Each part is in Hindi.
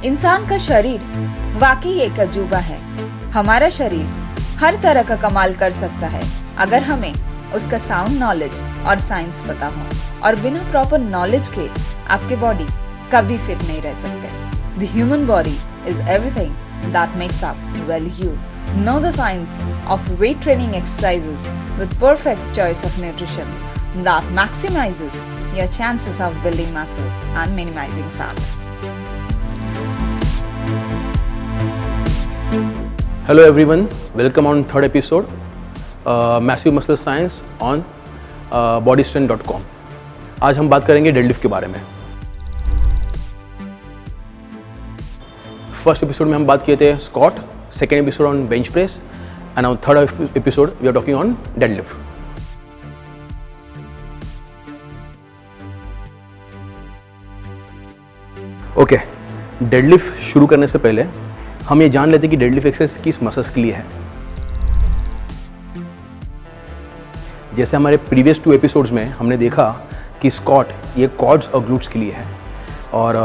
इंसान का शरीर वाकई एक अजूबा है। हमारा शरीर हर तरह का कमाल कर सकता है अगर हमें उसका साउंड नॉलेज और साइंस पता हो। और बिना प्रॉपर नॉलेज के आपके बॉडी कभी फिट नहीं रह सकते। The human body is everything that makes up well you. Know the science of weight training exercises with perfect choice of nutrition that maximizes your chances of building muscle and minimizing fat. Hello everyone, welcome on third episode Massive Muscle Science on bodystrength.com. आज हम बात करेंगे डेडलिफ्ट के बारे में। फर्स्ट एपिसोड में हम बात किए थे squat, second episode on bench press, and now third episode we are talking on deadlift. Okay, deadlift शुरू करने से पहले हम ये जान लेते हैं कि डेडलिफ्ट एक्सरसाइज किस मसल्स के लिए है। जैसे हमारे प्रीवियस 2 एपिसोड्स में हमने देखा कि स्क्वाट ये क्वाड्स और ग्लूट्स के लिए है, और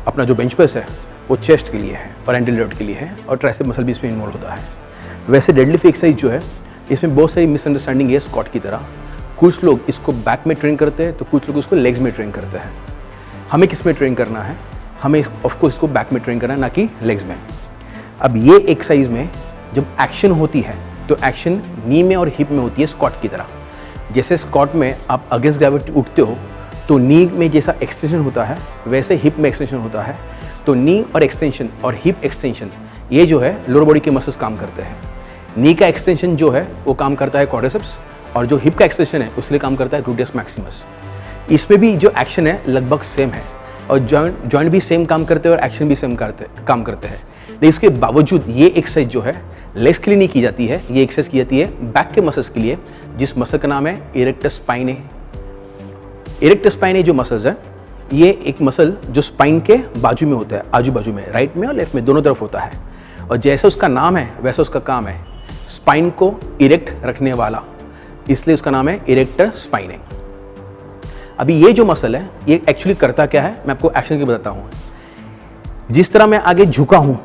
अपना जो बेंच प्रेस है वो चेस्ट के लिए है और एंटीलोड के लिए है, और ट्राइसेप मसल भी इसमें इन्वॉल्व होता है। वैसे डेडलिफ्ट एक्सरसाइज जो है इसमें बहुत सारी मिसअंडरस्टैंडिंग है स्क्वाट की तरह। कुछ लोग इसको बैक में ट्रेन करते हैं तो कुछ लोग इसको लेग्स में ट्रेन करते हैं। हमें किस में ट्रेन करना है? हमें ऑफकोर्स इसको बैक में ट्रेन करना है, ना कि लेग्स में। अब ये एक्सरसाइज में जब एक्शन होती है तो एक्शन नी में और हिप में होती है स्क्वाट की तरह। जैसे स्क्वाट में आप अगेंस्ट ग्रेविटी उठते हो तो नी में जैसा एक्सटेंशन होता है वैसे हिप में एक्सटेंशन होता है। तो नी और एक्सटेंशन और हिप एक्सटेंशन ये जो है लोअर बॉडी के मसल्स काम करते हैं। नी का एक्सटेंशन जो है वो काम करता है क्वाड्रिसेप्स, और जो हिप का एक्सटेंशन है उसके लिए काम करता है ग्लूटियस मैक्सिमस। इसमें भी जो एक्शन है लगभग सेम है, और जॉइंट भी सेम काम करते हैं और एक्शन भी सेम काम करते हैं। लेकिन इसके बावजूद ये एक्सरसाइज जो है लेग्स के लिए नहीं की जाती है, ये एक्सरसाइज की जाती है बैक के मसल्स के लिए, जिस मसल का नाम है इरेक्टस स्पाइने। इरेक्टस स्पाइने जो मसल्स है ये एक मसल जो स्पाइन के बाजू में होता है, आजू बाजू में, राइट में और लेफ्ट में, दोनों तरफ होता है। और जैसे उसका नाम है वैसा उसका काम है, स्पाइन को इरेक्ट रखने वाला, इसलिए उसका नाम है इरेक्टर स्पाइने। अभी ये जो मसल है ये एक्चुअली करता क्या है मैं आपको एक्शन के बताता हूँ। जिस तरह मैं आगे झुका हूँ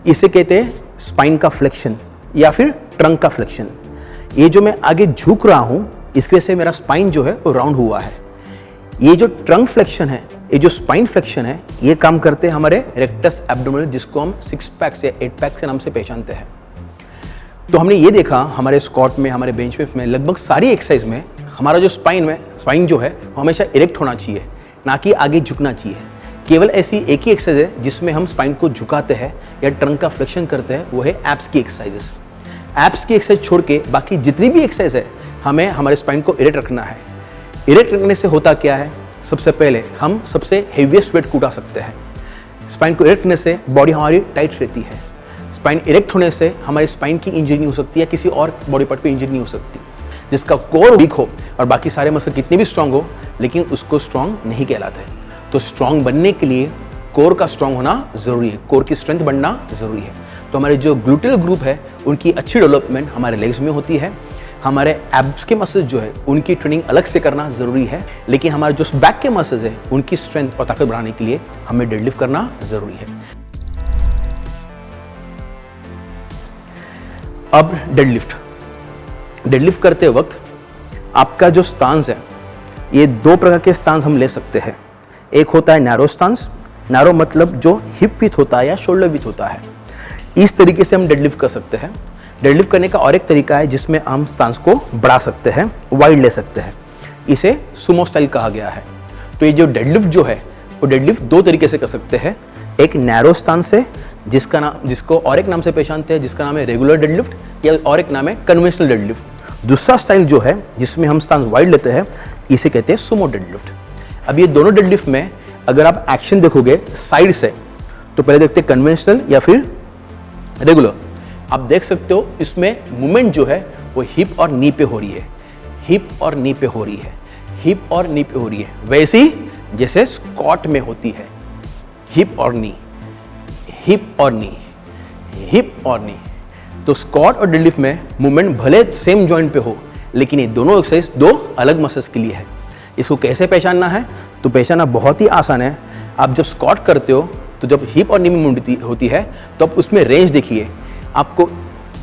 इसे कहते हैं स्पाइन का फ्लेक्शन या फिर ट्रंक का फ्लेक्शन। ये जो मैं आगे झुक रहा हूँ इसकी वजह से मेरा स्पाइन जो है वो राउंड हुआ है। ये जो ट्रंक फ्लेक्शन है, ये जो स्पाइन फ्लेक्शन है, ये काम करते हैं हमारे रेक्टस एब्डोमिनल, जिसको हम 6 पैक्स या 8 पैक्स के नाम से पहचानते हैं। तो हमने ये देखा हमारे स्क्वाट में, हमारे बेंच प्रेस में, लगभग सारी एक्सरसाइज में हमारा जो स्पाइन जो है वो हमेशा इरेक्ट होना चाहिए, ना कि आगे झुकना चाहिए। केवल ऐसी एक ही एक्सरसाइज है जिसमें हम स्पाइन को झुकाते हैं या ट्रंक का फ्लेक्शन करते हैं, वो है एब्स की एक्सरसाइजेस। एब्स की एक्सरसाइज छोड़ के बाकी जितनी भी एक्सरसाइज है हमें हमारे स्पाइन को इरेक्ट रखना है। इरेक्ट रखने से होता क्या है? सबसे पहले हम सबसे हेवीएस्ट वेट को उठा सकते हैं। स्पाइन को इरेक्ट करने से बॉडी हमारी टाइट रहती है। स्पाइन इरेक्ट होने से हमारी स्पाइन की इंजरी नहीं हो सकती, या किसी और बॉडी पार्ट पे इंजरी नहीं हो सकती। जिसका कोर वीक हो और बाकी सारे मसल कितने भी स्ट्रांग हो, लेकिन उसको स्ट्रांग नहीं कहलाते। तो स्ट्रांग बनने के लिए कोर का स्ट्रांग होना जरूरी है, कोर की स्ट्रेंथ बनना जरूरी है। तो हमारे जो ग्लूटियल ग्रुप है उनकी अच्छी डेवलपमेंट हमारे लेग्स में होती है। हमारे एब्स के मसल्स जो है उनकी ट्रेनिंग अलग से करना जरूरी है, लेकिन हमारे जो बैक के मसल्स है उनकी स्ट्रेंथ और ताकत बढ़ाने के लिए हमें डेडलिफ्ट करना जरूरी है। अब डेडलिफ्ट करते वक्त आपका जो स्टांस है, ये 2 प्रकार के स्टांस हम ले सकते हैं। एक होता है नैरो स्टांस। नैरो मतलब जो हिप विड्थ होता है या शोल्डर विड्थ होता है। इस तरीके से हम डेडलिफ्ट कर सकते हैं। डेडलिफ्ट करने का और एक तरीका है जिसमें हम स्टांस को बढ़ा सकते हैं, वाइड ले सकते हैं। इसे सुमो स्टाइल कहा गया है। तो ये जो डेडलिफ्ट जो है वो डेडलिफ्ट 2 तरीके से कर सकते हैं। एक नैरो स्टांस है जिसको और एक नाम से पहचानते हैं, जिसका नाम है रेगुलर डेडलिफ्ट, या और एक नाम है कन्वेंशनल डेडलिफ्ट। दूसरा स्टाइल जो है जिसमें हम स्टांस वाइड लेते हैं इसे कहते हैं सुमो डेडलिफ्ट। अब ये दोनों डेडलिफ्ट में अगर आप एक्शन देखोगे साइड से, तो पहले देखते हैं कन्वेंशनल या फिर रेगुलर। आप देख सकते हो इसमें मूवमेंट जो है वो हिप और नी पे हो रही है, हिप और नी पे हो रही है, हिप और नी पे हो रही है, वैसी जैसे स्क्वाट में होती है, हिप और नी, हिप और नी, हिप और नी। तो स्क्वाट और डेडलिफ्ट में मूवमेंट भले सेम जॉइंट पे हो, लेकिन ये दोनों एक्सरसाइज 2 अलग मसल्स के लिए है। इसको कैसे पहचानना है? तो पहचानना बहुत ही आसान है। आप जब स्क्वाट करते हो तो जब हिप और नी मूवमेंट होती है तो आप उसमें रेंज देखिए, आपको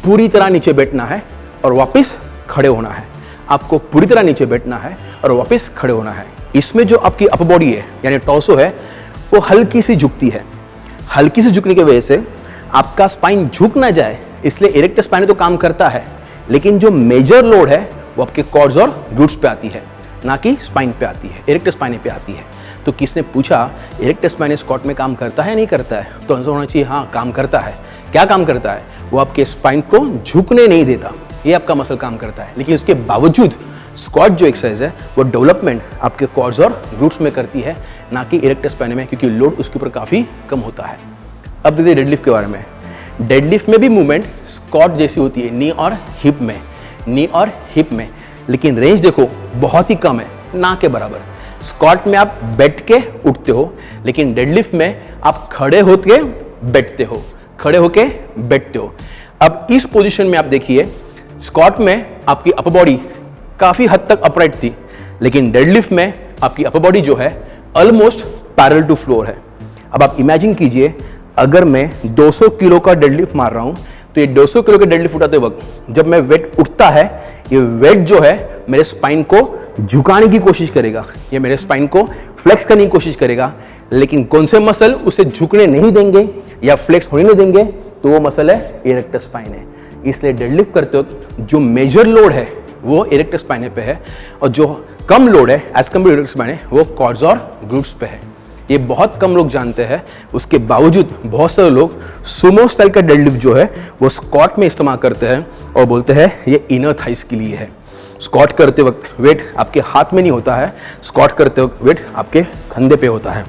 पूरी तरह नीचे बैठना है और वापस खड़े होना है, आपको पूरी तरह नीचे बैठना है और वापस खड़े होना है। इसमें जो आपकी अपर बॉडी है यानी टॉर्सो है वो हल्की सी झुकती है। हल्की सी झुकने की वजह से आपका स्पाइन झुक ना जाए, इसलिए इरेक्टर स्पाइन तो काम करता है, लेकिन जो मेजर लोड है वो आपके क्वाड्स और ग्लूट्स पे आती है, ना कि स्पाइन पे आती है, इरेक्टर स्पाइन पे आती है। तो किसने पूछा इरेक्टर स्पाइन स्क्वाट में काम करता है नहीं करता है, तो आंसर होना चाहिए हाँ काम करता है। क्या काम करता है? वो आपके स्पाइन को झुकने नहीं देता, ये आपका मसल काम करता है। लेकिन उसके बावजूद स्क्वाट जो एक्सरसाइज है वो डेवलपमेंट आपके क्वाड्स और ग्लूट्स में करती है, ना कि इरेक्टर स्पाइन में, क्योंकि लोड उसके ऊपर काफ़ी कम होता है। अब देखिए डेडलिफ्ट के बारे में। डेडलिफ्ट में भी मूवमेंट स्क्वाट जैसी होती है, नी और हिप में, नी और हिप में, लेकिन रेंज देखो बहुत ही कम है, ना के बराबर। स्क्वाट में आप बैठ के उठते हो, लेकिन डेडलिफ्ट में आप खड़े होके बैठते हो, खड़े होके बैठते हो। अब इस पोजीशन में आप देखिए, स्क्वाट में आपकी अपर बॉडी काफी हद तक अपराइट थी, लेकिन डेडलिफ्ट में आपकी अपर बॉडी जो है ऑलमोस्ट पैरेलल टू फ्लोर है। अब आप इमेजिन कीजिए, अगर मैं 200 किलो का डेडलिफ्ट मार रहा हूं, तो ये 200 किलो के डेडलिफ्ट उठाते वक्त जब मैं वेट उठता है, ये वेट जो है मेरे स्पाइन को झुकाने की कोशिश करेगा, ये मेरे स्पाइन को फ्लेक्स करने की कोशिश करेगा, लेकिन कौन से मसल उसे झुकने नहीं देंगे या फ्लेक्स होने नहीं देंगे, तो वो मसल है इरेक्टर स्पाइन है। इसलिए डेडलिफ्ट करते वक्त जो मेजर लोड है वो इरेक्टर स्पाइन पे है, और जो कम लोड है एज कम्पेयर इरेक्टर स्पाइन वो क्वाड्स और ग्लूट्स पे है। ये बहुत कम लोग जानते हैं, उसके बावजूद बहुत सारे लोग सुमो स्टाइल का डेडलिफ्ट जो है वो स्क्वाट में इस्तेमाल करते हैं और बोलते हैं ये इनर थाइस के लिए है। स्क्वाट करते वक्त वेट आपके हाथ में नहीं होता है, स्क्वाट करते वक्त वेट आपके कंधे पे होता है,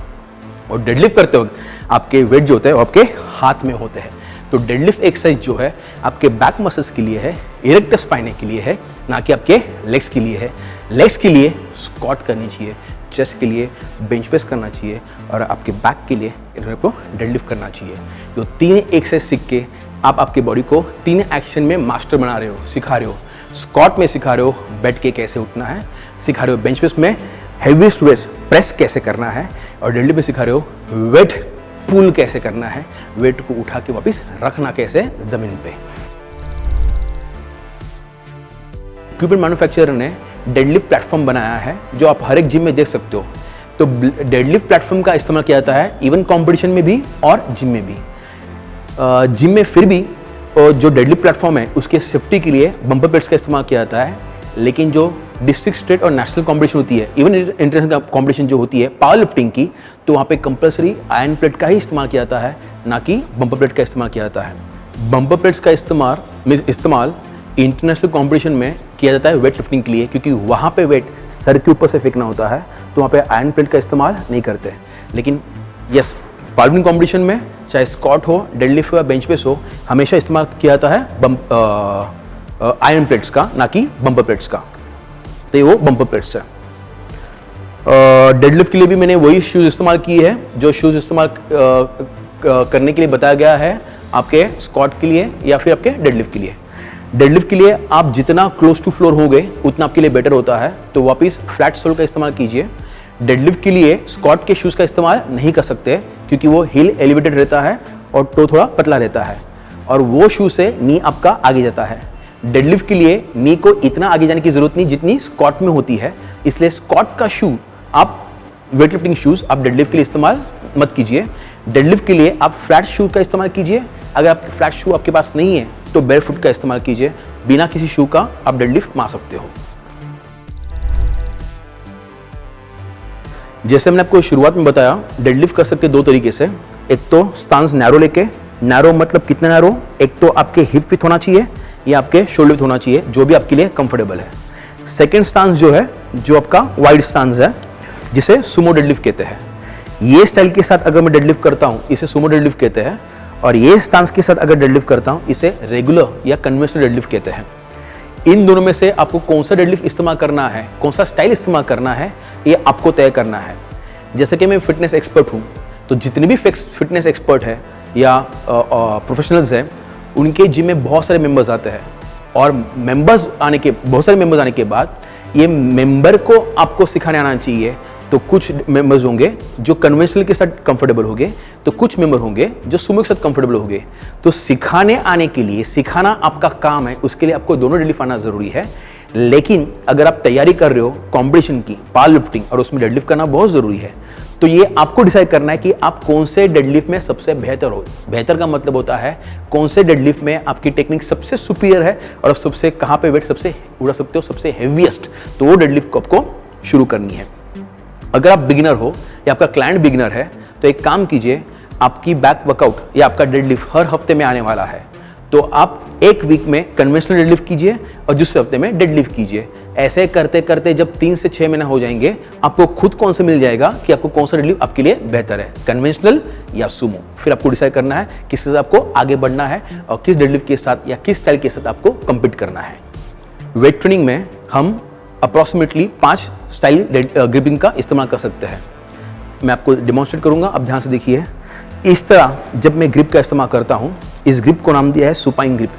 और डेडलिफ्ट करते वक्त आपके वेट जो होते हैं वो आपके हाथ में होते हैं। तो डेडलिफ्ट एक्सरसाइज जो है आपके बैक मसल्स के लिए है, इरेक्टर स्पाइन के लिए है, ना कि आपके लेग्स के लिए है। लेग्स के लिए स्क्वाट करनी चाहिए, चेस्ट के लिए बेंच प्रेस करना चाहिए, और आपके बैक के लिए इन्हें को डेडलिफ्ट करना चाहिए। तो 3 एक्सरसाइज सीख के आप आपके बॉडी को 3 एक्शन में मास्टर बना रहे हो, सिखा रहे हो। स्क्वाट में सिखा रहे हो बैठ के कैसे उठना है, सिखा रहे हो बेंच प्रेस में हेवीएस्ट वेट प्रेस कैसे करना है, और डेडलिफ्ट में सिखा रहे हो वेट पुल कैसे करना है, वेट को उठा के वापस रखना कैसे जमीन पे। इक्विपमेंट मैन्युफैक्चरर ने डेडलिफ्ट प्लेटफॉर्म बनाया है जो आप हर एक जिम में देख सकते हो। तो डेडलिफ्ट प्लेटफॉर्म का इस्तेमाल किया जाता है इवन कंपटीशन में भी और जिम में भी। जिम में फिर भी जो डेडलिफ्ट प्लेटफॉर्म है उसके सेफ्टी के लिए बम्पर प्लेट्स का इस्तेमाल किया जाता है, लेकिन जो डिस्ट्रिक्ट, स्टेट और नेशनल कंपटीशन होती है, इवन इंटरनेशनल कंपटीशन जो होती है पावर लिफ्टिंग की, तो वहाँ पे कंपलसरी आयरन प्लेट का ही इस्तेमाल किया जाता है, ना कि बम्पर प्लेट का इस्तेमाल किया जाता है। बम्पर प्लेट्स का इस्तेमाल इंटरनेशनल कंपटीशन में किया जाता है वेट लिफ्टिंग के लिए, क्योंकि वहाँ पे वेट सर के ऊपर से फेंकना होता है, तो वहाँ पे आयरन प्लेट का इस्तेमाल नहीं करते। लेकिन यस, पावर लिफ्टिंग कंपटीशन में चाहे स्क्वाट हो, डेडलिफ्ट हो या बेंच प्रेस हो, हमेशा इस्तेमाल किया जाता है आयरन प्लेट्स का, ना कि बम्पर प्लेट्स का। तो ये वो बम्पर प्लेट्स है। डेडलिफ्ट के लिए भी मैंने वही शूज़ इस्तेमाल किए हैं जो शूज़ इस्तेमाल करने के लिए बताया गया है आपके स्क्वाट के लिए या फिर आपके डेडलिफ्ट के लिए। डेडलिफ्ट के लिए आप जितना क्लोज टू फ्लोर हो गए उतना आपके लिए बेटर होता है, तो वापस फ्लैट सोल का इस्तेमाल कीजिए। डेडलिफ्ट के लिए स्क्वाट के शूज़ का इस्तेमाल नहीं कर सकते, क्योंकि वो हिल एलिवेटेड रहता है और टो थोड़ा पतला रहता है, और वो शू से नी आपका आगे जाता है। डेडलिफ्ट के लिए नी को इतना आगे जाने की जरूरत नहीं जितनी स्क्वाट में होती है, इसलिए स्क्वाट का शू आप वेट लिफ्टिंग शूज़ आप डेडलिफ्ट के लिए इस्तेमाल मत कीजिए। डेडलिफ्ट के लिए आप फ्लैट शू का इस्तेमाल कीजिए। अगर आप फ्लैट शू आपके पास नहीं है तो बेयर फुट का इस्तेमाल कीजिए, बिना किसी शू का आप डेडलिफ्ट मार सकते हो। जैसे मैंने आपको शुरुआत में बताया, डेडलिफ्ट कर सकते 2 तरीके से। एक तो स्टांस नैरो लेके, नैरो मतलब कितना नैरो, एक तो आपके हिप विड्थ होना चाहिए या आपके शोल्डर विड्थ होना चाहिए, जो भी आपके लिए कंफर्टेबल है। सेकेंड स्टांस जो है, जो आपका वाइड स्टांस है, जिसे सुमो डेडलिफ्ट कहते हैं। ये स्टाइल के साथ अगर मैं डेडलिफ्ट करता हूँ इसे सुमो डेडलिफ्ट कहते हैं, और ये स्टांस के साथ अगर डेडलिफ्ट करता हूँ इसे रेगुलर या कन्वेंशनल डेडलिफ्ट कहते हैं। इन दोनों में से आपको कौन सा डेडलिफ्ट इस्तेमाल करना है, कौन सा स्टाइल इस्तेमाल करना है, ये आपको तय करना है। जैसे कि मैं फिटनेस एक्सपर्ट हूँ, तो जितने भी फिटनेस एक्सपर्ट है या प्रोफेशनल्स हैं, उनके जिम में बहुत सारे मेंबर्स आते हैं, और बहुत सारे मेंबर्स आने के बाद ये मेंबर को आपको सिखाने आना चाहिए तो कुछ मेंबर्स होंगे जो कन्वेंशनल के साथ कंफर्टेबल होंगे, तो कुछ मेंबर होंगे जो सुमो के साथ कंफर्टेबल होंगे। तो सिखाने आने के लिए, सिखाना आपका काम है, उसके लिए आपको दोनों डेडलिफ्ट आना जरूरी है। लेकिन अगर आप तैयारी कर रहे हो कॉम्पिटिशन की, पावर लिफ्टिंग, और उसमें डेडलिफ्ट करना बहुत जरूरी है, तो ये आपको डिसाइड करना है कि आप कौन से डेडलिफ्ट में सबसे बेहतर हो। बेहतर का मतलब होता है कौन से डेडलिफ्ट में आपकी टेक्निक सबसे सुपीरियर है और आप सबसे कहाँ पे वेट सबसे उड़ा सकते हो, सबसे हेवीएस्ट, तो वो डेडलिफ्ट को आपको शुरू करनी है। अगर आप बिगिनर हो या आपका क्लाइंट बिगिनर है, तो एक काम कीजिए, आपकी बैक वर्कआउट या आपका डेडलिफ्ट हर हफ्ते में आने वाला है, तो आप एक वीक में कन्वेंशनल डेडलिफ्ट कीजिए और दूसरे हफ्ते में डेडलिफ्ट कीजिए। ऐसे करते करते जब 3 से 6 महीना हो जाएंगे, आपको खुद कौन सा मिल जाएगा कि आपको कौन सा डेडलिफ्ट आपके लिए बेहतर है, कन्वेंशनल या सुमो। फिर आपको डिसाइड करना है किसके साथ आपको आगे बढ़ना है और किस डेडलिफ्ट के साथ या किस स्टाइल के साथ आपको कम्पीट करना है। वेट ट्रेनिंग में हम अप्रॉक्सीमेटली 5 स्टाइल ग्रिपिंग का इस्तेमाल कर सकते हैं। मैं आपको डेमोन्स्ट्रेट करूंगा, आप ध्यान से देखिए। इस तरह जब मैं ग्रिप का इस्तेमाल करता हूं, इस ग्रिप को नाम दिया है सुपाइन ग्रिप।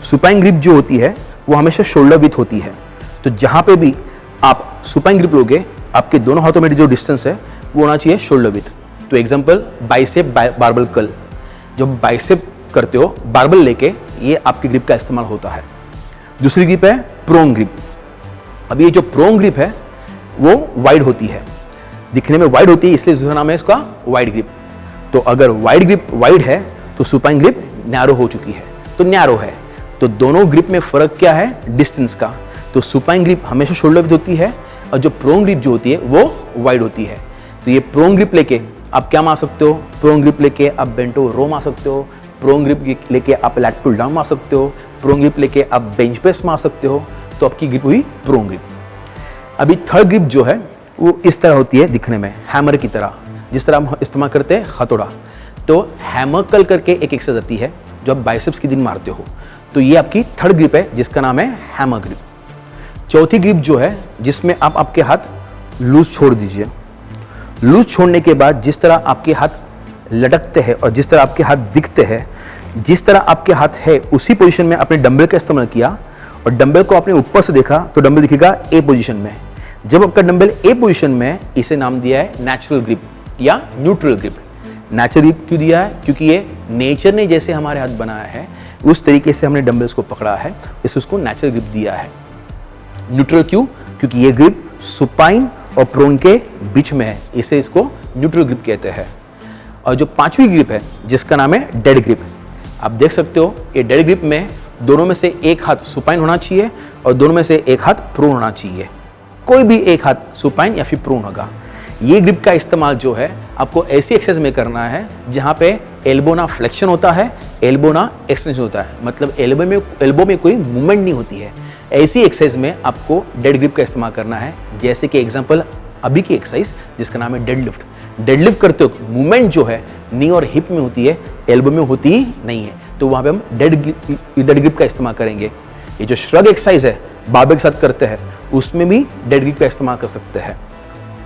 सुपाइन ग्रिप जो होती है वो हमेशा शोल्डर विथ होती है। तो जहां पे भी आप सुपाइन ग्रिप लोगे, आपके दोनों हाथों में जो डिस्टेंस है वो होना चाहिए शोल्डर विथ। तो एग्जांपल बाइसेप बारबल कर्ल, जब बाइसेप करते हो बारबल लेके, ये आपकी ग्रिप का इस्तेमाल होता है। दूसरी ग्रिप है प्रोंग ग्रिप। अब ये जो प्रोंग ग्रिप है वो वाइड होती है, दिखने में वाइड होती है, इसलिए दूसरा नाम है इसका वाइड ग्रिप। तो अगर वाइड ग्रिप वाइड है तो सुपाइन ग्रिप नैरो हो चुकी है, तो नैरो है। तो दोनों ग्रिप में फर्क क्या है, डिस्टेंस का। तो सुपाइन ग्रिप हमेशा शोल्डर विथ होती है और जो प्रोंग ग्रिप जो होती है वो वाइड होती है। तो ये प्रोंग ग्रिप लेके आप क्या मार सकते हो, प्रोंग ग्रिप लेके आप बेंटो रो मार सकते हो, प्रोंग ग्रिप लेके आप लैट पुल डाउन मार सकते हो, प्रोंग ग्रिप लेके आप बेंच प्रेस मार सकते हो। तो आपकी ग्रिप हुई प्रोंग ग्रिप। अभी थर्ड ग्रिप जो है वो इस तरह होती है दिखने में, हैमर की तरह, जिस तरह हम इस्तेमाल करते हैं हथौड़ा। तो हैमर कल करके एक एक्सरसाइज आती है जो आप बाइसेप्स की दिन मारते हो, तो ये आपकी थर्ड ग्रिप है जिसका नाम है हैमर ग्रिप। चौथी ग्रिप जो है जिसमें आप आपके हाथ लूज छोड़ दीजिए। लूज छोड़ने के बाद जिस तरह आपके हाथ लटकते हैं और जिस तरह आपके हाथ दिखते हैं, जिस तरह आपके हाथ है उसी पोजीशन में आपने डंबल का इस्तेमाल किया और डंबल को आपने ऊपर से देखा तो डंबल दिखेगा ए पोजीशन में। जब आपका डंबल ए पोजीशन में, इसे नाम दिया है नेचुरल ग्रिप या न्यूट्रल ग्रिप। नेचुरल ग्रिप क्यों दिया है, क्योंकि ये नेचर ने जैसे हमारे हाथ बनाया है उस तरीके से हमने डंबल्स को पकड़ा है, इसलिए उसको नेचुरल ग्रिप दिया है। न्यूट्रल क्यों, क्योंकि ये ग्रिप सुपाइन और प्रोन के बीच में है, इसे इसको न्यूट्रल ग्रिप कहते हैं। और जो पांचवी ग्रिप है जिसका नाम है डेड ग्रिप, आप देख सकते हो ये डेड ग्रिप में दोनों में से एक हाथ सुपाइन होना चाहिए और दोनों में से एक हाथ प्रोन होना चाहिए। कोई भी एक हाथ सुपाइन या फिर प्रोन होगा। ये ग्रिप का इस्तेमाल जो है आपको ऐसी एक्सरसाइज में करना है जहां पे एल्बो ना फ्लेक्शन होता है, एल्बो ना एक्सटेंशन होता है, मतलब एल्बो में कोई मूवमेंट नहीं होती है। ऐसी एक्सरसाइज में आपको डेड ग्रिप का इस्तेमाल करना है। जैसे कि एग्जांपल अभी की एक्सरसाइज जिसका नाम है डेडलिफ्ट। डेडलिफ्ट करते हो मूवमेंट जो है नी और हिप में होती है, एल्बो में होती ही नहीं है, तो वहां पे हम डेड ग्रिप का इस्तेमाल करेंगे। ये जो श्रग एक्सरसाइज है बारबेल के साथ करते हैं उसमें भी डेड ग्रिप का इस्तेमाल कर सकते हैं।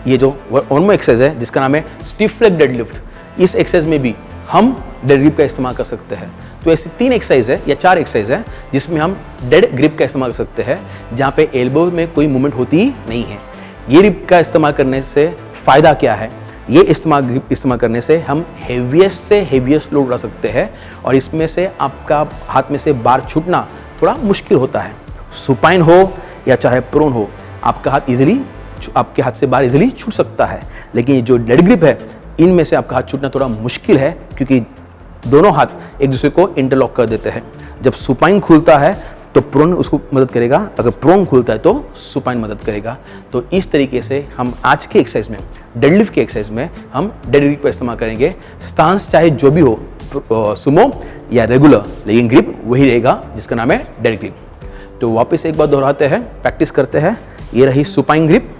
ये जो ऑनमो एक्सरसाइज है जिसका नाम है स्टिफ लेग डेडलिफ्ट, इस एक्सरसाइज में भी हम डेड ग्रिप का इस्तेमाल कर सकते हैं। तो ऐसी 3 एक्सरसाइज है या 4 एक्सरसाइज है जिसमें हम डेड ग्रिप का इस्तेमाल कर सकते हैं, जहां पे एल्बो में कोई मूवमेंट होती नहीं है। ये ग्रिप का इस्तेमाल करने से फायदा क्या है, ये ग्रिप इस्तेमाल करने से हम हेवीएस्ट से हेवीएस्ट लोड उठा सकते हैं और इसमें से आपका हाथ में से बार छूटना थोड़ा मुश्किल होता है। सुपाइन हो या चाहे प्रोन हो, आपके हाथ से बार इजीली छूट सकता है। लेकिन ये जो डेड ग्रिप है इनमें से आपका हाथ छूटना थोड़ा मुश्किल है, क्योंकि दोनों हाथ एक दूसरे को इंटरलॉक कर देते हैं। जब सुपाइन खुलता है तो प्रोन उसको मदद करेगा, अगर प्रोन खुलता है तो सुपाइन मदद करेगा। तो इस तरीके से हम आज के एक्सरसाइज में, डेडलिफ्ट के एक्सरसाइज में हम डेड ग्रिप का इस्तेमाल करेंगे। स्टांस चाहे जो भी हो, सुमो या रेगुलर, लेकिन ग्रिप वही रहेगा जिसका नाम है डेड ग्रिप। तो वापस एक बार दोहराते हैं, प्रैक्टिस करते हैं। ये रही सुपाइन ग्रिप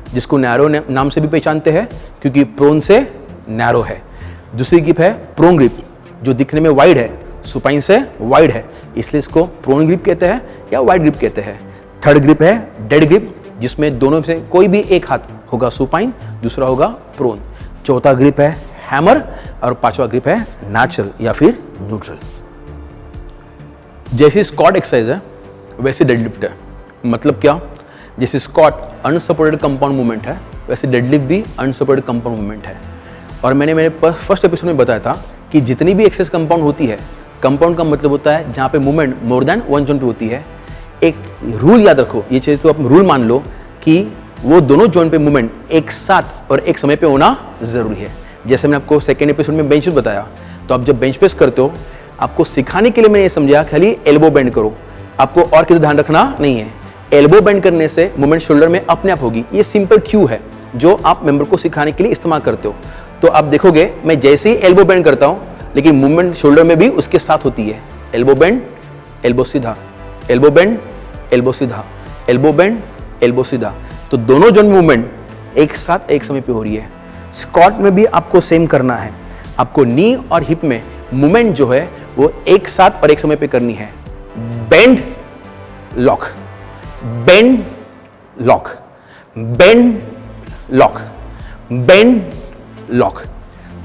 जिसको नैरो नाम से भी पहचानते हैं क्योंकि प्रोन से नैरो है। दूसरी ग्रिप है प्रोन ग्रिप जो दिखने में वाइड है, सुपाइन से वाइड है, इसलिए इसको प्रोन ग्रिप कहते हैं या वाइड ग्रिप कहते हैं। थर्ड ग्रिप है डेड ग्रिप जिसमें दोनों से कोई भी एक हाथ होगा सुपाइन, दूसरा होगा प्रोन। चौथा ग्रिप है हैमर और पांचवा ग्रिप है नेचुरल या फिर न्यूट्रल। जैसी स्क्वाट एक्सरसाइज है वैसे डेडलिफ्ट है। मतलब क्या, जैसे स्क्वाट अनसपोर्टेड कंपाउंड मूवमेंट है वैसे डेडलिफ्ट भी अनसपोर्टेड कंपाउंड मूवमेंट है। और मैंने मेरे फर्स्ट एपिसोड में बताया था कि जितनी भी एक्सरसाइज कंपाउंड होती है, कंपाउंड का मतलब होता है जहाँ पे movement more than one joint पे होती है। एक रूल याद रखो, ये चीज़ तो आप रूल मान लो कि वो दोनों जॉइंट पे मूवमेंट एक साथ और एक समय पे होना जरूरी है। जैसे मैंने आपको सेकेंड एपिसोड में बेंच प्रेस बताया, तो आप जब बेंच प्रेस करते हो, आपको सिखाने के लिए मैंने ये समझा खाली एल्बो बेंड करो, आपको और किसी ध्यान रखना नहीं है। एल्बो बेंड करने से मूवमेंट शोल्डर में अपने आप होगी। ये सिंपल क्यू है जो आप मेंबर को सिखाने के लिए इस्तेमाल करते हो। तो आप देखोगे मैं जैसे ही एल्बो बेंड करता हूं, लेकिन मूवमेंट शोल्डर में भी उसके साथ होती है। एल्बो बेंड, एल्बो सीधा, एल्बो बेंड, एल्बो सीधा, एल्बो बेंड, एल्बो सीधा। तो दोनों जॉइंट मूवमेंट एक साथ एक समय पे हो रही है। स्क्वाट में भी आपको सेम करना है। आपको नी और हिप में मूवमेंट जो है वो एक साथ और एक समय पे करनी है। Bend, lock, bend, lock, bend, lock, bend, lock.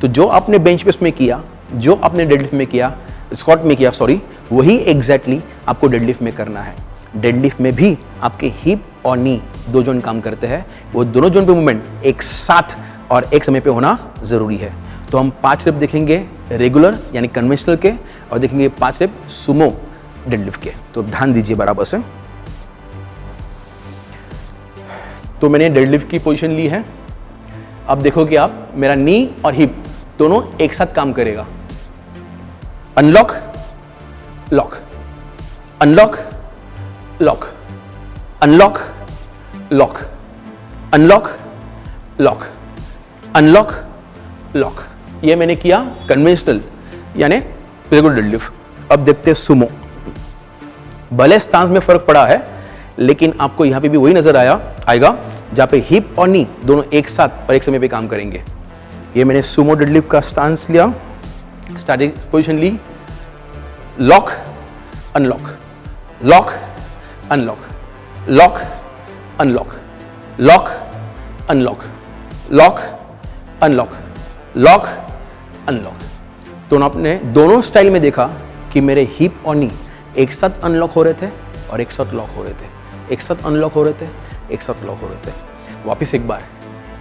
तो जो आपने बेंच प्रेस में किया, जो आपने डेडलिफ्ट में किया, स्क्वाट में किया सॉरी, वही एग्जैक्टली आपको डेडलिफ्ट में करना है। डेडलिफ्ट में भी आपके हिप और नी दो जॉइंट काम करते हैं। वो दोनों जॉइंट पे मूवमेंट एक साथ और एक समय पे होना जरूरी है। तो हम 5 रेप देखेंगे रेगुलर यानी कन्वेंशनल के, और देखेंगे 5 रेप सुमो डेडलिफ्ट के। तो ध्यान दीजिए बराबर से। तो मैंने डेडलिफ्ट की पोजीशन ली है। अब देखो कि आप मेरा नी और हिप दोनों एक साथ काम करेगा। Unlock, lock, unlock, lock, unlock, lock, unlock, lock, unlock, lock. ये मैंने किया कन्वेंशनल यानी रेगुलर डेडलिफ्ट। अब देखते हैं सुमो। भले स्टांस में फर्क पड़ा है, लेकिन आपको यहां पे भी वही नजर आएगा जहां पे हिप और नी दोनों एक साथ और एक समय पे काम करेंगे। ये मैंने सुमो डेडलिफ्ट का स्टांस लिया, स्टार्टिंग पोजीशन ली, lock, unlock, lock, unlock, lock, unlock, lock, unlock, lock, unlock, lock, unlock. तो आपने दोनों स्टाइल में देखा कि मेरे हिप और नी एक साथ अनलॉक हो रहे थे और एक साथ लॉक हो रहे थे, एक साथ अनलॉक हो रहे थे, एक साथ लॉक हो रहे थे। वापिस एक बार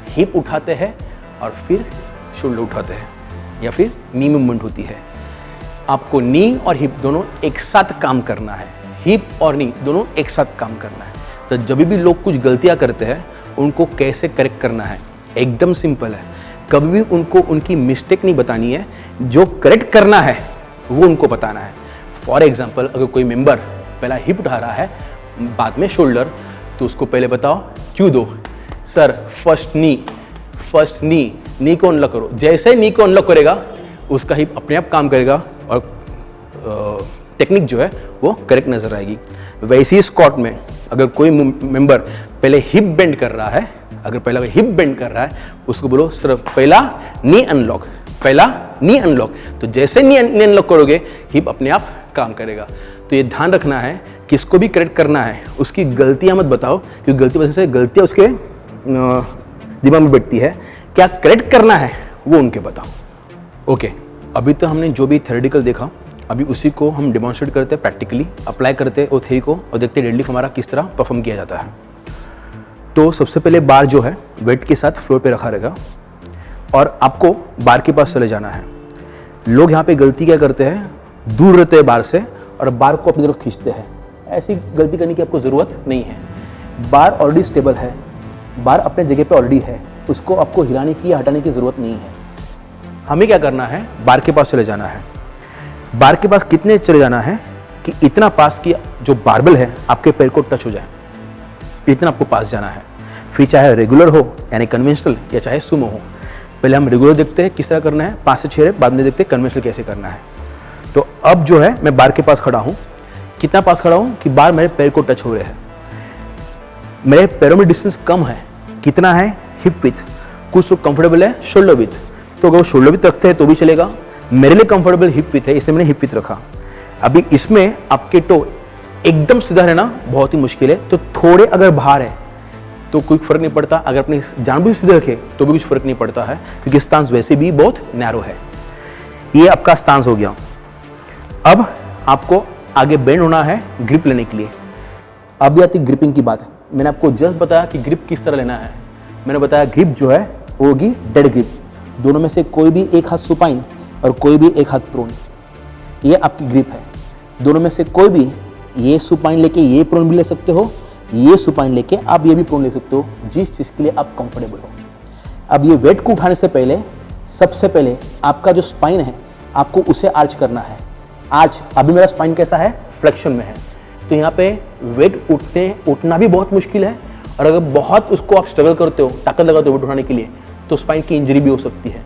हिप उठाते हैं और फिर शोल्डर उठाते हैं या फिर नी मूवमेंट होती है। आपको नी और हिप दोनों एक साथ काम करना है। हिप और नी दोनों एक साथ काम करना है। तो जब भी लोग कुछ गलतियां करते हैं, उनको कैसे करेक्ट करना है, एकदम सिंपल है। कभी भी उनको उनकी मिस्टेक नहीं बतानी है, जो करेक्ट करना है वो उनको बताना है। फॉर एग्जाम्पल, अगर कोई मेंबर पहला हिप उठा रहा है बाद में शोल्डर, तो उसको पहले बताओ क्यों दो। सर फर्स्ट नी को अनलॉक करो। जैसे नी को अनलॉक करेगा उसका हिप अपने आप काम करेगा और टेक्निक जो है वो करेक्ट नजर आएगी। वैसे ही स्क्वाट में अगर कोई मेंबर पहले हिप बेंड कर रहा है, अगर पहला हिप बेंड कर रहा है, उसको बोलो सिर्फ पहला नी अनलॉक, पहला नी अनलॉक। तो जैसे नी अनलॉक करोगे हिप अपने आप काम करेगा। तो ये ध्यान रखना है, किसको भी करेक्ट करना है उसकी गलतियां मत बताओ, क्योंकि गलती वजह से गलतियां उसके दिमाग में बैठती है। क्या करेक्ट करना है वो उनके बताओ। ओके, अभी तो हमने जो भी थ्योरेटिकल देखा, अभी उसी को हम डेमोन्स्ट्रेट करते हैं, प्रैक्टिकली अप्लाई करते हैं वो थ्योरी को, और देखते हैं डेडलिफ्ट हमारा किस तरह परफॉर्म किया जाता है। तो सबसे पहले बार जो है वेट के साथ फ्लोर पे रखा रहेगा और आपको बार के पास चले जाना है। लोग यहाँ पे गलती क्या करते हैं, दूर रहते हैं बार से और बार को अपनी तरफ खींचते हैं। ऐसी गलती करने की आपको ज़रूरत नहीं है। बार ऑलरेडी स्टेबल है, बार अपने जगह पे ऑलरेडी है, उसको आपको हिलाने की या हटाने की ज़रूरत नहीं है। हमें क्या करना है, बार के पास चले जाना है। बार के पास कितने चले जाना है कि इतना पास कि जो बारबेल है आपके पैर को टच हो जाए, इतना आपको पास जाना है। फिर चाहे रेगुलर हो यानी कन्वेंशनल या चाहे सुमो हो। पहले हम रेगुलर देखते हैं किस तरह करना है, 5 से 6 रेप, बाद में देखते हैं कन्वेंशनल कैसे करना है। तो अब जो है मैं बार के पास खड़ा हूँ, कितना पास खड़ा हूँ कि बार मेरे पैर को टच हो रहे हैं। मेरे पैरों में डिस्टेंस कम है, कितना है, हिप विथ। कुछ लोग कंफर्टेबल है शोल्डर विथ, तो अगर वो शोल्डर विथ रखते हैं तो भी चलेगा। मेरे लिए कंफर्टेबल हिप विथ है, इसलिए मैंने हिप विथ रखा। अभी इसमें आपके टो एकदम सीधा रहना बहुत ही मुश्किल है, तो थोड़े अगर बाहर है तो कोई फर्क नहीं पड़ता। अगर अपने जानबूझ सीधे रखे तो भी कुछ फर्क नहीं पड़ता है, क्योंकि स्टांस वैसे भी बहुत नैरो है। ये आपका स्टांस हो गया। अब आपको आगे बेंड होना है ग्रिप लेने के लिए। अब आती ग्रिपिंग की बात। मैंने आपको जस्ट बताया कि ग्रिप किस तरह लेना है। मैंने बताया ग्रिप जो है वो होगी डेड ग्रिप, दोनों में से कोई भी एक हाथ सुपाइन और कोई भी एक हाथ प्रोन, ये आपकी ग्रिप है। दोनों में से कोई भी, ये सुपाइन लेके ये प्रोन भी ले सकते हो, ये सुपाइन लेके आप ये भी प्रोन ले सकते हो, जिस चीज़ के लिए आप कंफर्टेबल हो। अब ये वेट को उठाने से पहले सबसे पहले आपका जो स्पाइन है आपको उसे आर्च करना है। आज अभी मेरा स्पाइन कैसा है, फ्लेक्शन में है, तो यहाँ पे वेट उठना भी बहुत मुश्किल है, और अगर बहुत उसको आप स्ट्रगल करते हो, ताकत लगाते हो वेट उठाने के लिए, तो स्पाइन की इंजरी भी हो सकती है।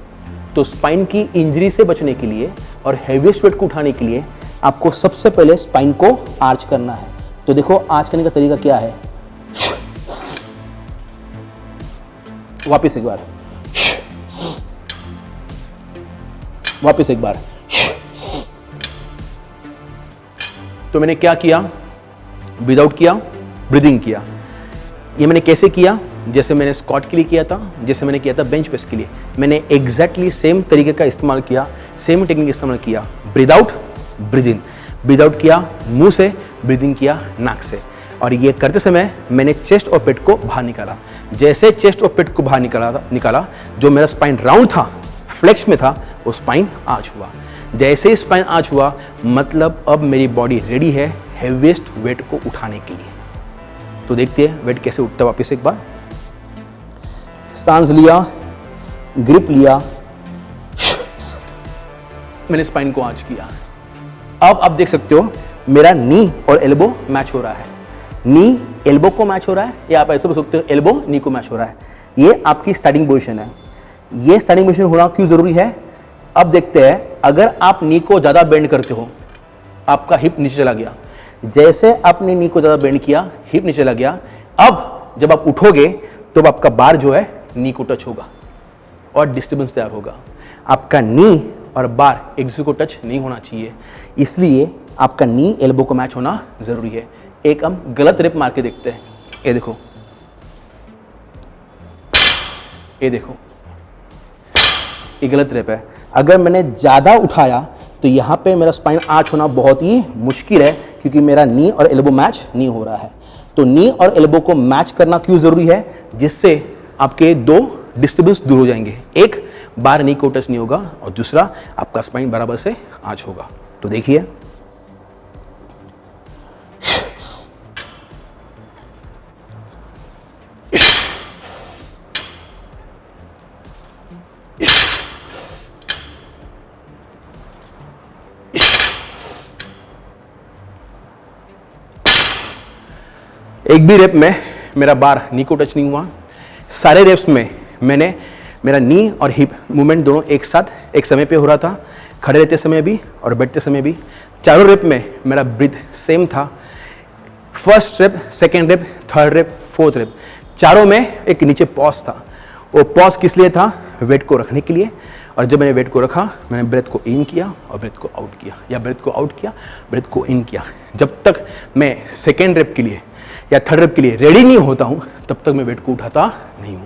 तो स्पाइन की इंजरी से बचने के लिए और हैवीएस्ट वेट को उठाने के लिए आपको सबसे पहले स्पाइन को आर्च करना है। तो देखो आर्च करने का तरीका क्या है, वापस एक बार, वापस एक बार। तो मैंने क्या किया, विदाउट किया, ब्रीदिंग किया। ये मैंने कैसे किया, जैसे मैंने स्क्वाट के लिए किया था, जैसे मैंने किया था बेंच प्रेस के लिए, मैंने एग्जैक्टली सेम तरीके का इस्तेमाल किया, सेम टेक्निक इस्तेमाल किया। Breathe out, breathe in, breathe out किया मुंह से, ब्रीदिंग किया नाक से। और ये करते समय मैंने चेस्ट और पेट को बाहर निकाला। जैसे चेस्ट और पेट को बाहर निकाला, जो मेरा स्पाइन राउंड था, फ्लेक्स में था, वो स्पाइन आर्च हुआ। जैसे ही स्पाइन आर्च हुआ, मतलब अब मेरी बॉडी रेडी है हैवीएस्ट वेट को उठाने के लिए। तो देखते हैं वेट कैसे उठता है। वापस एक बार, सांस लिया, ग्रिप लिया, मैंने स्पाइन को आर्च किया। अब आप देख सकते हो मेरा नी और एल्बो मैच हो रहा है, नी एल्बो को मैच हो रहा है, या आप ऐसे बोल सकते हो एल्बो नी को मैच हो रहा है। ये आपकी स्टार्टिंग पोजीशन है। ये स्टार्टिंग पोजीशन होना क्यों जरूरी है, अब देखते हैं। अगर आप नी को ज्यादा बेंड करते हो, आपका हिप नीचे चला गया, जैसे आपने नी को ज्यादा बेंड किया, हिप नीचे चला गया, अब जब आप उठोगे तो आपका बार जो है नी को टच होगा और डिस्टर्बेंस तैयार होगा। आपका नी और बार एक दूसरे को टच नहीं होना चाहिए, इसलिए आपका नी एल्बो को मैच होना जरूरी है। एक हम गलत रेप मार के देखते हैं, ये देखो, ये देखो, ये गलत रेप है। अगर मैंने ज्यादा उठाया तो यहाँ पे मेरा स्पाइन आर्च होना बहुत ही मुश्किल है, क्योंकि मेरा नी और एल्बो मैच नहीं हो रहा है। तो नी और एल्बो को मैच करना क्यों जरूरी है, जिससे आपके दो डिस्टर्बेंस दूर हो जाएंगे। एक, बार नी को टच नहीं होगा, और दूसरा, आपका स्पाइन बराबर से आर्च होगा। तो देखिए, एक भी रेप में मेरा बार नी को टच नहीं हुआ। सारे रेप्स में मैंने मेरा नी और हिप मूवमेंट दोनों एक साथ एक समय पे हो रहा था, खड़े रहते समय भी और बैठते समय भी। चारों रेप में मेरा ब्रीथ सेम था। First rape, second rape, third rape, fourth rape, चारों में एक नीचे पॉज था। वो पॉज किस लिए था, वेट को रखने के लिए। और जब मैंने वेट को रखा, मैंने ब्रेथ को इन किया और ब्रेथ को आउट किया, या ब्रेथ को आउट किया, ब्रेथ को इन किया। जब तक मैं सेकेंड रेप के लिए या थर्ड रेप के लिए रेडी नहीं होता हूं, तब तक मैं वेट को उठाता नहीं हूं।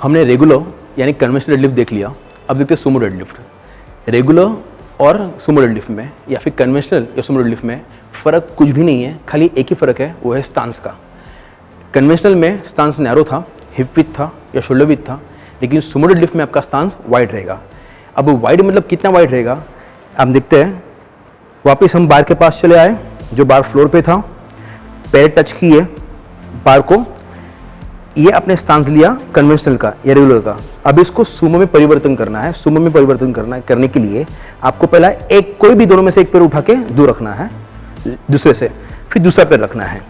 हमने रेगुलर यानी कन्वेंशनल डेडलिफ्ट देख लिया, अब देखते हैं सुमो डेडलिफ्ट। रेगुलर और सुमो डेडलिफ्ट में या फिर कन्वेंशनल या सुमो डेडलिफ्ट में फ़र्क कुछ भी नहीं है, खाली एक ही फ़र्क है, वो है स्टांस का। कन्वेंशनल में स्टांस नैरो था, हिप विड्थ था या शोल्डर विड्थ था, लेकिन सुमो डेडलिफ्ट में आपका स्टांस वाइड रहेगा। अब वाइड मतलब कितना वाइड रहेगा, आप देखते हैं। वापस हम बार के पास चले आए, जो बार फ्लोर पे था, पैर टच किए बार को, ये आपने स्टांस लिया कन्वेंशनल का या रेगुलर का। अब इसको सुमो में परिवर्तन करना है। सुमो में परिवर्तन करने के लिए आपको पहला एक, कोई भी दोनों में से एक पैर उठा के दूर रखना है दूसरे से, फिर दूसरा पैर रखना है।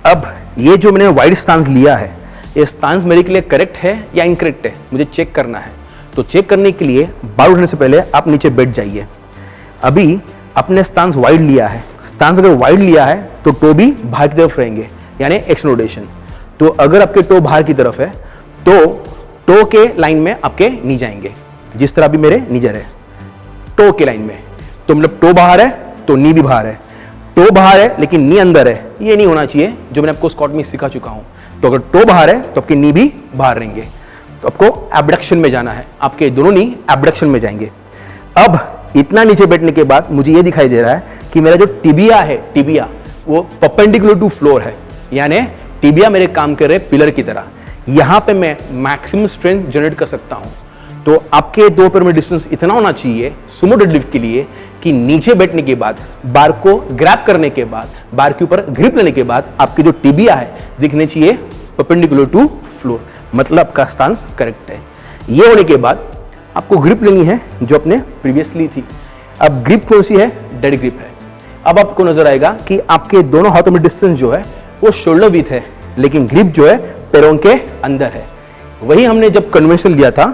अब ये जो मैंने वाइड स्टांस लिया है, ये स्टांस मेरे के लिए करेक्ट है या इनकरेक्ट है, मुझे चेक करना है। तो चेक करने के लिए बार उठने से पहले आप नीचे बैठ जाइए। अभी आपने स्टांस वाइड लिया है, स्टांस अगर वाइड लिया है तो टो भी बाहर की तरफ रहेंगे, यानी एक्सटेंड रोटेशन। तो अगर आपके टो बाहर की तरफ है तो टो के लाइन में आपके नी जाएंगे, जिस तरह भी मेरे नी जा रहे हैं टो के लाइन में। तो मतलब टो बाहर है तो नी भी बाहर है, टो बाहर है लेकिन नी अंदर है, ये नहीं होना चाहिए, जो मैंने आपको स्क्वाट में सिखा चुका हूं। तो अगर टो बाहर है तो आपके नी भी बाहर रहेंगे, तो आपको एबडक्शन में जाना है, आपके दोनों नी एबडक्शन में जाएंगे। अब इतना नीचे बैठने के बाद मुझे ये दिखाई दे रहा है कि मेरा जो टिबिया है, टिबिया वो परपेंडिकुलर टू फ्लोर है, यानी टिबिया मेरे काम कर रहे पिलर की तरह। यहाँ पे मैं मैक्सिमम स्ट्रेंथ जनरेट कर सकता हूँ। तो आपके दो पैर में डिस्टेंस इतना होना चाहिए सुमो डेडलिफ्ट के लिए कि नीचे बैठने के बाद, बार को ग्रैब करने के बाद, बार के ऊपर ग्रिप लेने के बाद आपकी जो टिबिया है दिखने चाहिए परपेंडिकुलर टू फ्लोर, मतलब आपका स्टांस करेक्ट है। ये होने के बाद आपको ग्रिप लेनी है जो आपने प्रीवियसली थी। अब ग्रिप कौन सी है? डेड ग्रिप है। अब आपको नजर आएगा कि आपके दोनों हाथों में डिस्टेंस जो है वो शोल्डर विड्थ है, लेकिन ग्रिप जो है पैरों के अंदर है। वही हमने जब कन्वेंशन लिया था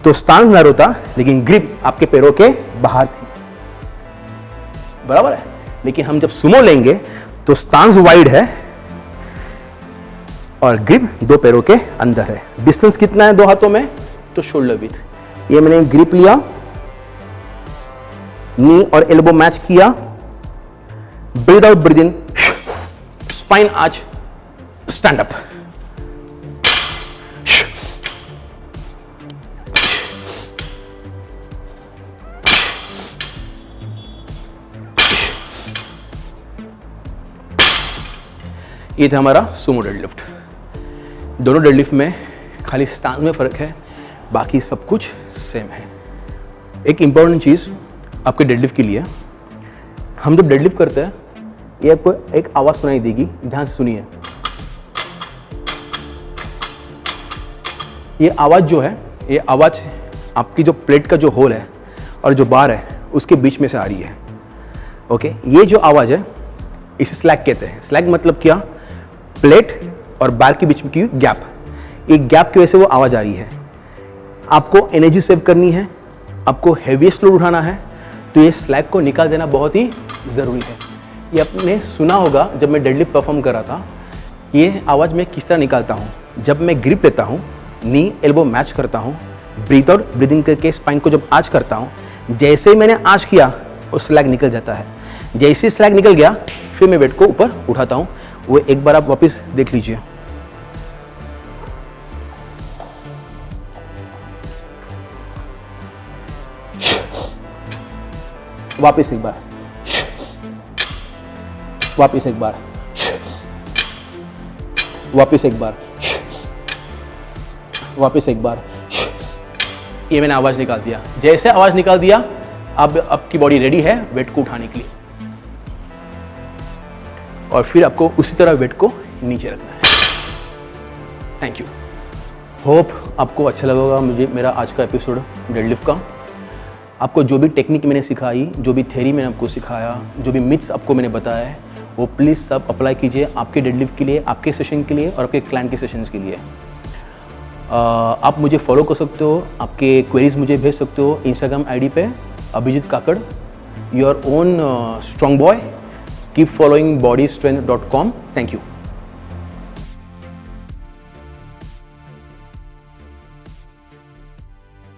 तो स्टांस नैरो था, लेकिन ग्रिप आपके पैरों के बाहर थी, बराबर है। लेकिन हम जब सुमो लेंगे तो स्टांस वाइड है और ग्रिप दो पैरों के अंदर है। डिस्टेंस कितना है दो हाथों में? तो शोल्डर विड्थ। ये मैंने ग्रिप लिया, नी और एल्बो मैच किया, ब्रीथ आउट ब्रीथ इन, स्पाइन आर्च, स्टैंड अप। ये था हमारा सुमो डेडलिफ्ट। दोनों डेडलिफ्ट में खाली स्टांस में फर्क है, बाकी सब कुछ सेम है। एक इंपॉर्टेंट चीज आपके डेडलिफ्ट के लिए, हम जब डेडलिफ्ट करते हैं ये आपको एक आवाज सुनाई देगी, ध्यान से सुनिए। ये आवाज जो है, ये आवाज आपकी जो प्लेट का जो होल है और जो बार है उसके बीच में से आ रही है। ओके, ये जो आवाज है इसे स्लैग कहते हैं। स्लैग मतलब क्या? प्लेट और बार के बीच में की गैप, एक गैप की वजह से वो आवाज आ रही है। आपको एनर्जी सेव करनी है, आपको हेवीएस्ट लोड उठाना है, तो ये स्लैग को निकाल देना बहुत ही ज़रूरी है। ये आपने सुना होगा जब मैं डेडलिफ्ट परफॉर्म कर रहा था, ये आवाज़ मैं किस तरह निकालता हूँ। जब मैं ग्रिप लेता हूँ, नी एल्बो मैच करता हूँ, ब्रीथ आउट ब्रीदिंग करके स्पाइन को जब आंच करता हूँ, जैसे ही मैंने आंच किया वो स्लैग निकल जाता है। जैसे ही स्लैग निकल गया फिर मैं वेट को ऊपर उठाता हूँ। वो एक बार आप वापस देख लीजिए। वापस एक बार, वापस एक बार, वापस एक बार, वापस एक बार। ये मैंने आवाज निकाल दिया। जैसे आवाज निकाल दिया अब आपकी बॉडी रेडी है वेट को उठाने के लिए, और फिर आपको उसी तरह वेट को नीचे रखना है। Thank you. होप आपको अच्छा लगा होगा मुझे मेरा आज का एपिसोड डेडलिफ्ट का। आपको जो भी टेक्निक मैंने सिखाई, जो भी थ्योरी मैंने आपको सिखाया, जो भी मिथ्स आपको मैंने बताया है, वो प्लीज़ सब अप्लाई कीजिए आपके डेडलिफ्ट के लिए, आपके सेशन के लिए और आपके क्लाइंट के सेशंस के लिए। आप मुझे फॉलो कर सकते हो, आपके क्वेरीज मुझे भेज सकते हो इंस्टाग्राम आईडी पे Abhijeet Kakad, your own strong boy. Keep following bodystrength.com। Thank you.